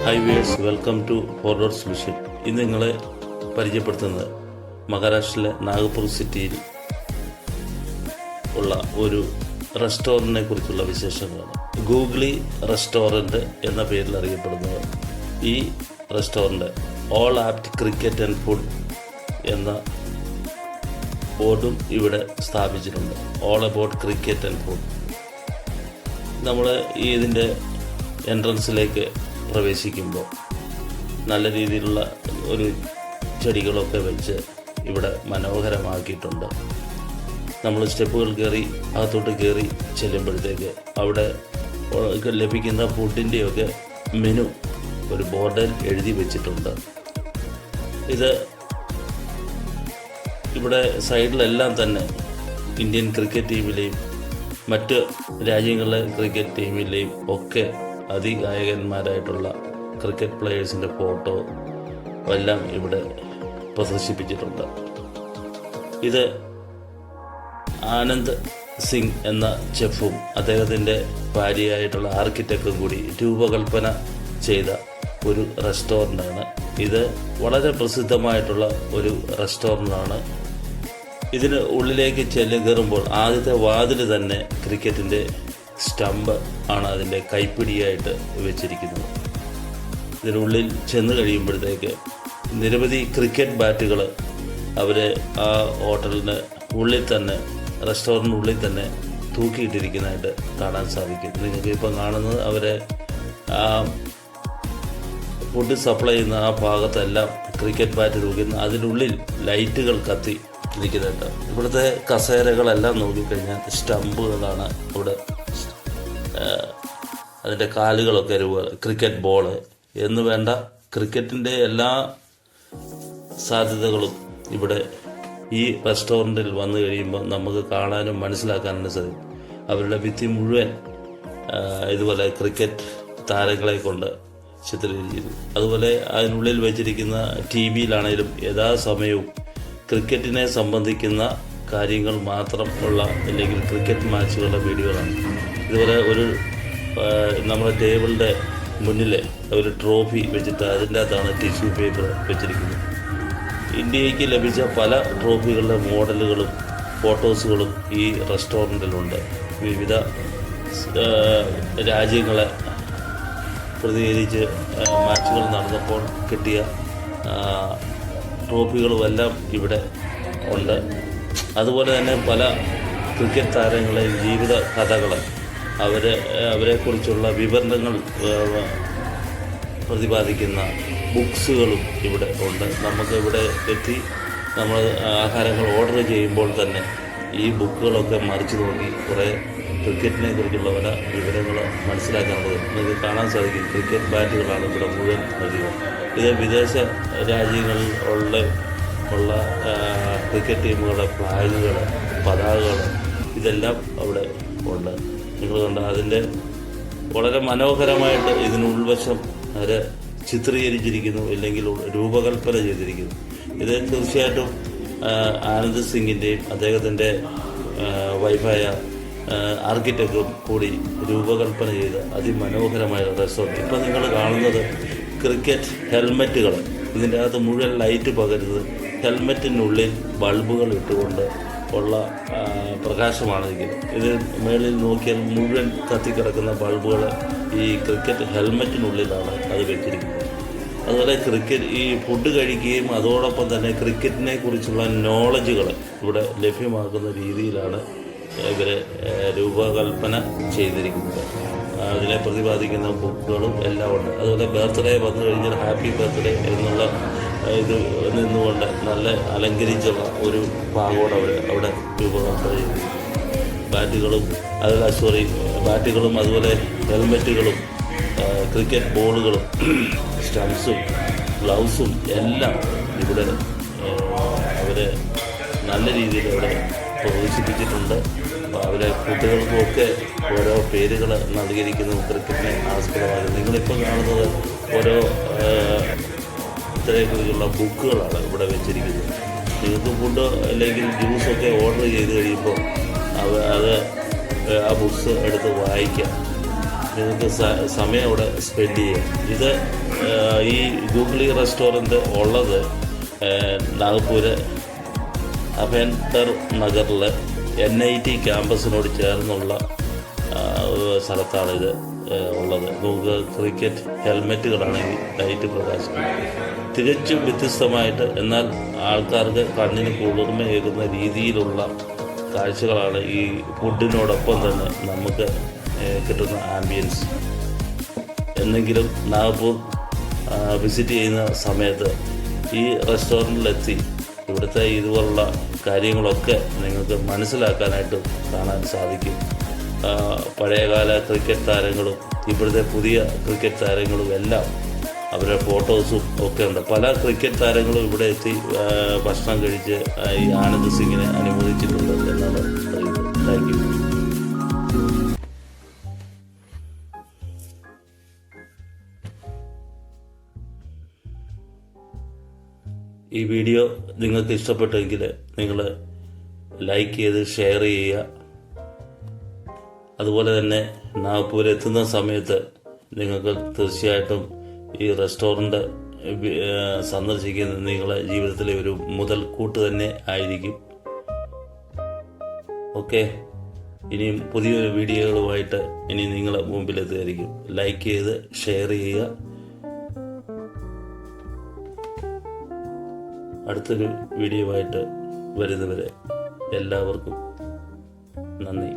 High viewers, welcome to Forwards Vision. ഇന്ന് നിങ്ങളെ പരിചയപ്പെടുത്തുന്നത് മഹാരാഷ്ട്രയിലെ നാഗ്പൂർ സിറ്റിയിൽ ഉള്ള ഒരു റെസ്റ്റോറൻറ്റിനെ കുറിച്ചുള്ള വിശേഷങ്ങളാണ്. ഗൂഗ്ലി റെസ്റ്റോറൻറ്റ് എന്ന പേരിൽ അറിയപ്പെടുന്നത് ഈ restaurant all apt cricket and food എന്ന ബോർഡും ഇവിടെ സ്ഥാപിച്ചിട്ടുണ്ട്. All about cricket and food. നമ്മൾ ഇതിൻ്റെ എൻട്രൻസിലേക്ക് പ്രവേശിക്കുമ്പോൾ നല്ല രീതിയിലുള്ള ഒരു ചെടികളൊക്കെ വെച്ച് ഇവിടെ മനോഹരമാക്കിയിട്ടുണ്ട്. നമ്മൾ സ്റ്റെപ്പുകൾ കയറി അകത്തോട്ട് കയറി ചെല്ലുമ്പോഴത്തേക്ക് അവിടെ ലഭിക്കുന്ന ഫുഡിൻ്റെയൊക്കെ മെനു ഒരു ബോർഡിൽ എഴുതി വെച്ചിട്ടുണ്ട്. ഇത് ഇവിടെ സൈഡിലെല്ലാം തന്നെ ഇന്ത്യൻ ക്രിക്കറ്റ് ടീമിലെയും മറ്റ് രാജ്യങ്ങളിലെ ക്രിക്കറ്റ് ടീമിലെയും ഒക്കെ അതികായകന്മാരായിട്ടുള്ള ക്രിക്കറ്റ് പ്ലെയേഴ്സിൻ്റെ ഫോട്ടോ എല്ലാം ഇവിടെ പ്രദർശിപ്പിച്ചിട്ടുണ്ട്. ഇത് ആനന്ദ് സിംഗ് എന്ന ചെഫും അദ്ദേഹത്തിൻ്റെ ഭാര്യയായിട്ടുള്ള ആർക്കിടെക്റ്റും കൂടി രൂപകൽപ്പന ചെയ്ത ഒരു റെസ്റ്റോറൻ്റാണ്. ഇത് വളരെ പ്രസിദ്ധമായിട്ടുള്ള ഒരു റെസ്റ്റോറൻ്റാണ്. ഇതിന് ഉള്ളിലേക്ക് കയറുമ്പോൾ ആദ്യത്തെ വാതിൽ തന്നെ ക്രിക്കറ്റിൻ്റെ സ്റ്റമ്പ് ആണ് അതിൻ്റെ കൈപ്പിടിയായിട്ട് വെച്ചിരിക്കുന്നത്. ഇതിനുള്ളിൽ ചെന്ന് കഴിയുമ്പോഴത്തേക്ക് നിരവധി ക്രിക്കറ്റ് ബാറ്റുകൾ അവർ ആ ഹോട്ടലിന് ഉള്ളിൽ തന്നെ റെസ്റ്റോറൻറ്റിനുള്ളിൽ തന്നെ തൂക്കിയിട്ടിരിക്കുന്നതായിട്ട് കാണാൻ സാധിക്കും. നിങ്ങൾക്ക് ഇപ്പം കാണുന്നത് അവരെ ഫുഡ് സപ്ലൈ ചെയ്യുന്ന ആ ഭാഗത്തെല്ലാം ക്രിക്കറ്റ് ബാറ്റ് തൂക്കുന്ന അതിനുള്ളിൽ ലൈറ്റുകൾ കത്തി ഇരിക്കുന്നുണ്ട്. ഇവിടുത്തെ കസേരകളെല്ലാം നോക്കിക്കഴിഞ്ഞാൽ സ്റ്റമ്പുകളാണ്. ഇവിടെ അതിൻ്റെ കാലുകളൊക്കെ ക്രിക്കറ്റ് ബോള് എന്ന് വേണ്ട ക്രിക്കറ്റിൻ്റെ എല്ലാ സാധ്യതകളും ഇവിടെ ഈ റെസ്റ്റോറൻറ്റിൽ വന്നു കഴിയുമ്പോൾ നമുക്ക് കാണാനും മനസ്സിലാക്കാനും സാധിക്കും. അവരുടെ ഭിത്തി മുഴുവൻ ഇതുപോലെ ക്രിക്കറ്റ് താരങ്ങളെ കൊണ്ട് ചിത്രീകരിക്കുന്നു. അതുപോലെ അതിനുള്ളിൽ വെച്ചിരിക്കുന്ന TV-യിലാണേലും യഥാസമയവും ക്രിക്കറ്റിനെ സംബന്ധിക്കുന്ന കാര്യങ്ങൾ മാത്രം ഉള്ള അല്ലെങ്കിൽ ക്രിക്കറ്റ് മാച്ചുകളുടെ വീഡിയോകളാണ്. ഇതുപോലെ ഒരു നമ്മുടെ ടേബിളിൻ്റെ മുന്നിൽ ഒരു ട്രോഫി വെച്ചിട്ട് അതിൻ്റെ അകത്താണ് ടിഷ്യൂ പേപ്പർ വെച്ചിരിക്കുന്നത്. ഇന്ത്യക്ക് ലഭിച്ച പല ട്രോഫികളുടെ മോഡലുകളും ഫോട്ടോസുകളും ഈ റെസ്റ്റോറൻറ്റിലുണ്ട്. വിവിധ രാജ്യങ്ങളെ പ്രതികരിച്ച് മാച്ചുകൾ നടന്നപ്പോൾ കിട്ടിയ ട്രോഫികളുമെല്ലാം ഇവിടെ ഉണ്ട്. അതുപോലെ തന്നെ പല ക്രിക്കറ്റ് താരങ്ങളെയും ജീവിത കഥകൾ അവരെക്കുറിച്ചുള്ള വിവരണങ്ങൾ പ്രതിപാദിക്കുന്ന ബുക്സുകളും ഇവിടെ ഉണ്ട്. നമുക്ക് ഇവിടെ എത്തി നമ്മൾ ആഹാരങ്ങൾ ഓർഡർ ചെയ്യുമ്പോൾ തന്നെ ഈ ബുക്കുകളൊക്കെ മറിച്ച് നോക്കി കുറേ ക്രിക്കറ്റിനെ കുറിച്ചുള്ള പല വിവരങ്ങൾ മനസ്സിലാക്കാനുള്ളത് നിങ്ങൾക്ക് കാണാൻ സാധിക്കും. ക്രിക്കറ്റ് ബാറ്റുകളാണ് ഇവിടെ മുഴുവൻ നൽകുക. ഇത് വിദേശ രാജ്യങ്ങളിൽ ഉള്ള ക്രിക്കറ്റ് ടീമുകളുടെ ഫ്ലാഗുകൾ, പതാകകൾ ഇതെല്ലാം അവിടെ ഉണ്ട്. നിങ്ങൾ കണ്ട അതിൻ്റെ വളരെ മനോഹരമായിട്ട് ഇതിനുൾവശം അവർ ചിത്രീകരിച്ചിരിക്കുന്നു, ഇല്ലെങ്കിൽ രൂപകൽപ്പന ചെയ്തിരിക്കുന്നു. ഇത് തീർച്ചയായിട്ടും ആനന്ദ് സിംഗിൻ്റെയും അദ്ദേഹത്തിൻ്റെ വൈഫായ ആർക്കിടെക്റ്റും കൂടി രൂപകൽപ്പന ചെയ്ത അതിമനോഹരമായ റെസ്റ്റോറൻറ്റ്. ഇപ്പം നിങ്ങൾ കാണുന്നത് ക്രിക്കറ്റ് ഹെൽമെറ്റുകൾ, ഇതിൻ്റെ അകത്ത് മുഴുവൻ ലൈറ്റ് പകരുന്നത് ഹെൽമെറ്റിനുള്ളിൽ ബൾബുകൾ ഇട്ടുകൊണ്ട് ഉള്ള പ്രകാശമാണ് ഇരിക്കുന്നത്. ഇത് മേളിൽ നോക്കിയാൽ മുഴുവൻ കത്തിക്കിടക്കുന്ന ബൾബുകൾ ഈ ക്രിക്കറ്റ് ഹെൽമെറ്റിനുള്ളിലാണ് അത് വെച്ചിരിക്കുന്നത്. അതുപോലെ ഈ ഫുഡ് കഴിക്കുകയും അതോടൊപ്പം തന്നെ ക്രിക്കറ്റിനെ കുറിച്ചുള്ള നോളജുകൾ ഇവിടെ ലഭ്യമാക്കുന്ന രീതിയിലാണ് ഇവരെ രൂപകൽപ്പന ചെയ്തിരിക്കുന്നത്. അതിനെ പ്രതിപാദിക്കുന്ന ബുക്കുകളും എല്ലാം ഉണ്ട്. അതുപോലെ ബർത്ത്ഡേ വന്നു കഴിഞ്ഞാൽ ഹാപ്പി ബർത്ത്ഡേ എന്നുള്ള ഇത് നിന്നുകൊണ്ട് നല്ല അലങ്കരിച്ചുള്ള ഒരു ഭാഗമാണ് അവിടെ രൂപകൽപ്പന ചെയ്തിരിക്കുന്നത്. ബാറ്റുകളും അതുപോലെ ഹെൽമെറ്റുകളും ക്രിക്കറ്റ് ബോളുകളും സ്റ്റംപ്സും ഗ്ലൗസും എല്ലാം ഇവിടെ അവർ നല്ല രീതിയിൽ അവിടെ പ്രദർശിപ്പിച്ചിട്ടുണ്ട്. അവരെ കുട്ടികൾക്കുമൊക്കെ ഓരോ പേരുകൾ നൽകിയിരിക്കുന്നു ക്രിക്കറ്റിനെ ആസ്പദമാക്കി. നിങ്ങളിപ്പോൾ കാണുന്നത് ഓരോ ഇത്തരത്തിലുള്ള ബുക്കുകളാണ് ഇവിടെ വെച്ചിരിക്കുന്നത്. നിങ്ങൾക്ക് ഫുഡ് അല്ലെങ്കിൽ ജ്യൂസൊക്കെ ഓർഡർ ചെയ്ത് കഴിയുമ്പോൾ അത് ആ ബുക്സ് എടുത്ത് വായിക്കാം. നിങ്ങൾക്ക് സമയം അവിടെ സ്പെൻഡ് ചെയ്യാം. ഇത് ഈ ഗൂഗിളി റെസ്റ്റോറൻറ്റ് ഉള്ളത് നാഗ്പൂര് അഭേന്ദർ നഗറിലെ NIT ക്യാമ്പസിനോട് ചേർന്നുള്ള സ്ഥലത്താണിത് ഉള്ളത്. നമുക്ക് ക്രിക്കറ്റ് ഹെൽമെറ്റുകളാണെങ്കിൽ ലൈറ്റ് പ്രകാശനം തികച്ചും വ്യത്യസ്തമായിട്ട്, എന്നാൽ ആൾക്കാർക്ക് കണ്ണിന് കുളിർമയേകുന്ന രീതിയിലുള്ള കാഴ്ചകളാണ് ഈ ഫുഡിനോടൊപ്പം തന്നെ നമുക്ക് കിട്ടുന്ന ആംബിയൻസ്. എന്നെങ്കിലും നാഗ്പൂർ വിസിറ്റ് ചെയ്യുന്ന സമയത്ത് ഈ റെസ്റ്റോറൻറ്റിലെത്തി ഇവിടുത്തെ ഇതുപോലുള്ള കാര്യങ്ങളൊക്കെ നിങ്ങൾക്ക് മനസ്സിലാക്കാനായിട്ട് കാണാൻ സാധിക്കും. പഴയകാല ക്രിക്കറ്റ് താരങ്ങളും ഇപ്പോഴത്തെ പുതിയ ക്രിക്കറ്റ് താരങ്ങളും എല്ലാം അവരുടെ ഫോട്ടോസും ഒക്കെ ഉണ്ട്. പല ക്രിക്കറ്റ് താരങ്ങളും ഇവിടെ എത്തി ഭക്ഷണം കഴിച്ച് ഈ ആനന്ദ് സിംഗിനെ അനുമോദിച്ചിട്ടുണ്ട് എന്നാണ് പറയുന്നത്. Thank you. ഈ വീഡിയോ നിങ്ങൾക്ക് ഇഷ്ടപ്പെട്ടെങ്കിൽ നിങ്ങൾ ലൈക്ക് ചെയ്ത് ഷെയർ ചെയ്യുക. അതുപോലെ തന്നെ നാഗ്പൂർ എത്തുന്ന സമയത്ത് നിങ്ങൾക്ക് തീർച്ചയായിട്ടും ഈ റെസ്റ്റോറൻറ്റ് സന്ദർശിക്കുന്നത് നിങ്ങളുടെ ജീവിതത്തിലെ ഒരു മുതൽക്കൂട്ട് തന്നെ ആയിരിക്കും. ഓക്കെ, ഇനിയും പുതിയൊരു വീഡിയോകളുമായിട്ട് ഇനി നിങ്ങളുടെ മുമ്പിലെത്തുമായിരിക്കും. ലൈക്ക് ചെയ്ത് ഷെയർ ചെയ്യുക. അടുത്തൊരു വീഡിയോ ആയിട്ട് വരുന്നവരെ എല്ലാവർക്കും നന്ദി.